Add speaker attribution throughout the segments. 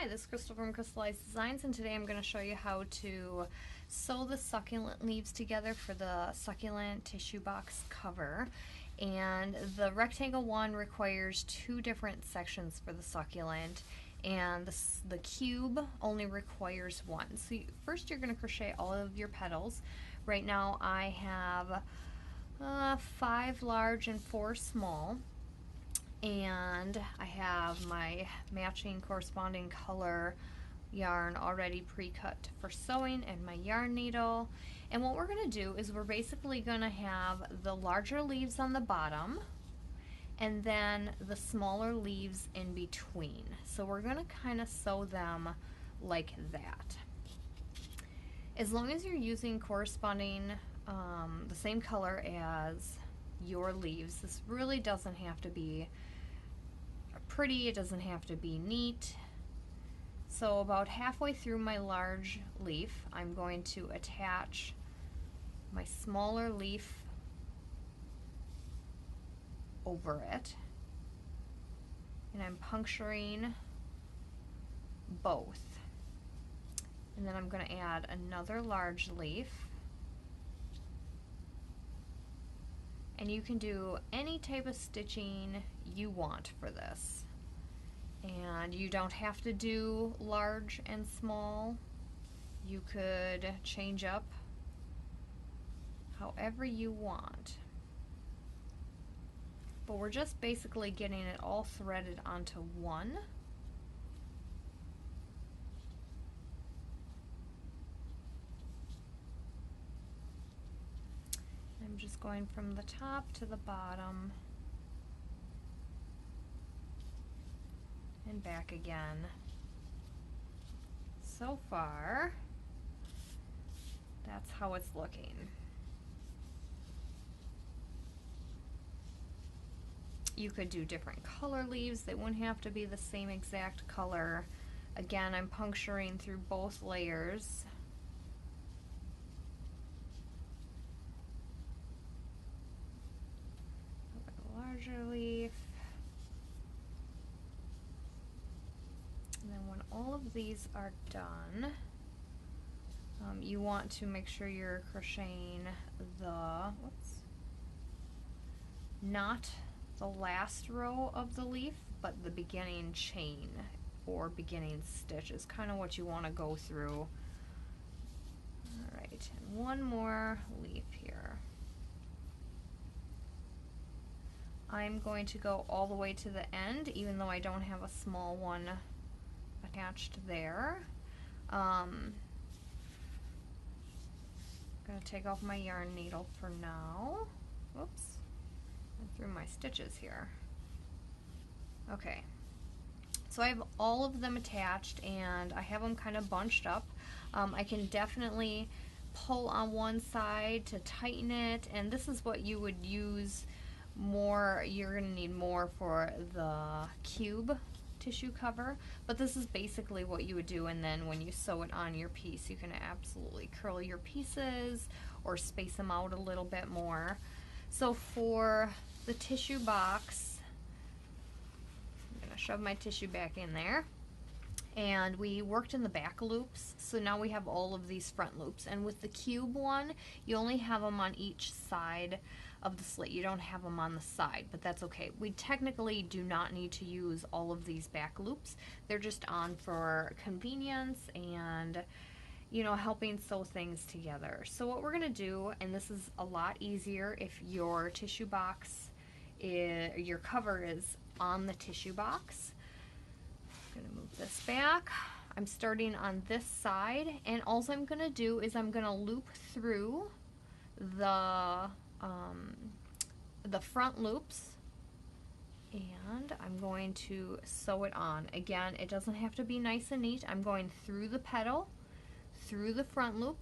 Speaker 1: Hi, this is Crystal from Crystallized Designs, and today I'm going to show you how to sew the succulent leaves together for the succulent tissue box cover. And the rectangle one requires two different sections for the succulent, and the cube only requires one. So first you're going to crochet all of your petals. Right now I have 5 large and 4 small. And I have my matching corresponding color yarn already pre-cut for sewing and my yarn needle. And what we're going to do is we're basically going to have the larger leaves on the bottom and then the smaller leaves in between. So we're going to kind of sew them like that. As long as you're using corresponding the same color as your leaves, this really doesn't have to be pretty, it doesn't have to be neat. So about halfway through my large leaf, I'm going to attach my smaller leaf over it, and I'm puncturing both. And then I'm going to add another large leaf. And you can do any type of stitching you want for this. And you don't have to do large and small. You could change up however you want. But we're just basically getting it all threaded onto one. I'm just going from the top to the bottom and back again. So far, that's how it's looking. You could do different color leaves. They wouldn't have to be the same exact color. Again, I'm puncturing through both layers. Larger leaf. And then when all of these are done, you want to make sure you're crocheting not the last row of the leaf, but the beginning chain or beginning stitch is kind of what you want to go through. Alright, and one more leaf here. I'm going to go all the way to the end, even though I don't have a small one attached there. I'm going to take off my yarn needle for now. Whoops, I threw my stitches here. Okay, so I have all of them attached and I have them kind of bunched up. I can definitely pull on one side to tighten it, and this is what you would use more. You're going to need more for the cube tissue cover, but this is basically what you would do, and then when you sew it on your piece, you can absolutely curl your pieces or space them out a little bit more. So for the tissue box, I'm going to shove my tissue back in there, and we worked in the back loops, so now we have all of these front loops. And with the cube one, you only have them on each side of the slit. You don't have them on the side, but that's okay. We technically do not need to use all of these back loops. They're just on for convenience and, you know, helping sew things together. So what we're going to do, and this is a lot easier if your tissue box your cover is on the tissue box. I'm going to move this back. I'm starting on this side, and all I'm going to do is I'm going to loop through the front loops, and I'm going to sew it on. Again, it doesn't have to be nice and neat. I'm going through the petal, through the front loop.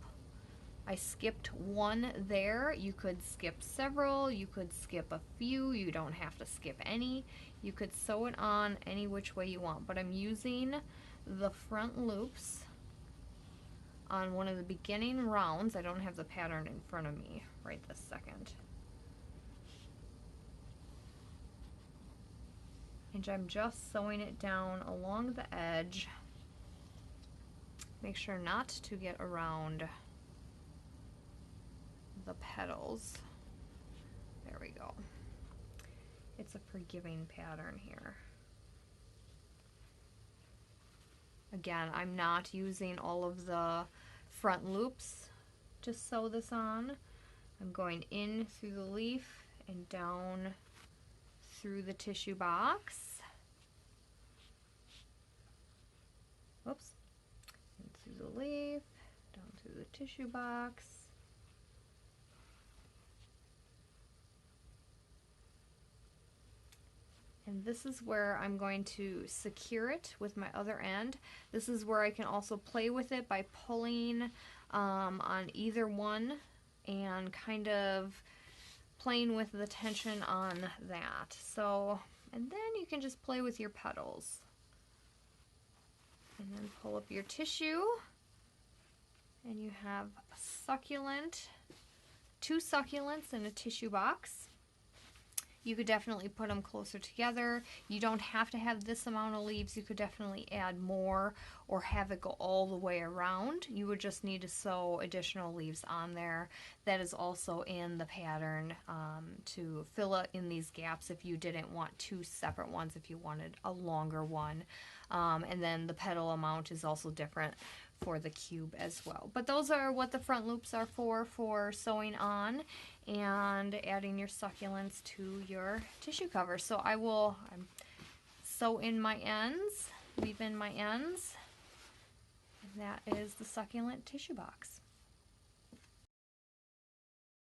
Speaker 1: I skipped one there. You could skip several, you could skip a few, you don't have to skip any. You could sew it on any which way you want, but I'm using the front loops on one of the beginning rounds. I don't have the pattern in front of me right this second. And I'm just sewing it down along the edge Make sure not to get around the petals. There we go. It's a forgiving pattern here. Again, I'm not using all of the front loops to sew this on. I'm going in through the leaf and down through the tissue box. Whoops. In through the leaf, down through the tissue box. And this is where I'm going to secure it with my other end. This is where I can also play with it by pulling on either one and kind of playing with the tension on that. So, and then you can just play with your petals. And then pull up your tissue and you have a succulent, 2 succulents in a tissue box. You could definitely put them closer together. You don't have to have this amount of leaves. You could definitely add more or have it go all the way around. You would just need to sew additional leaves on there. That is also in the pattern to fill in these gaps if you didn't want 2 separate ones, if you wanted a longer one. And then the petal amount is also different for the cube as well. But those are what the front loops are for sewing on and adding your succulents to your tissue cover. So I will sew in my ends, weave in my ends, and that is the succulent tissue box.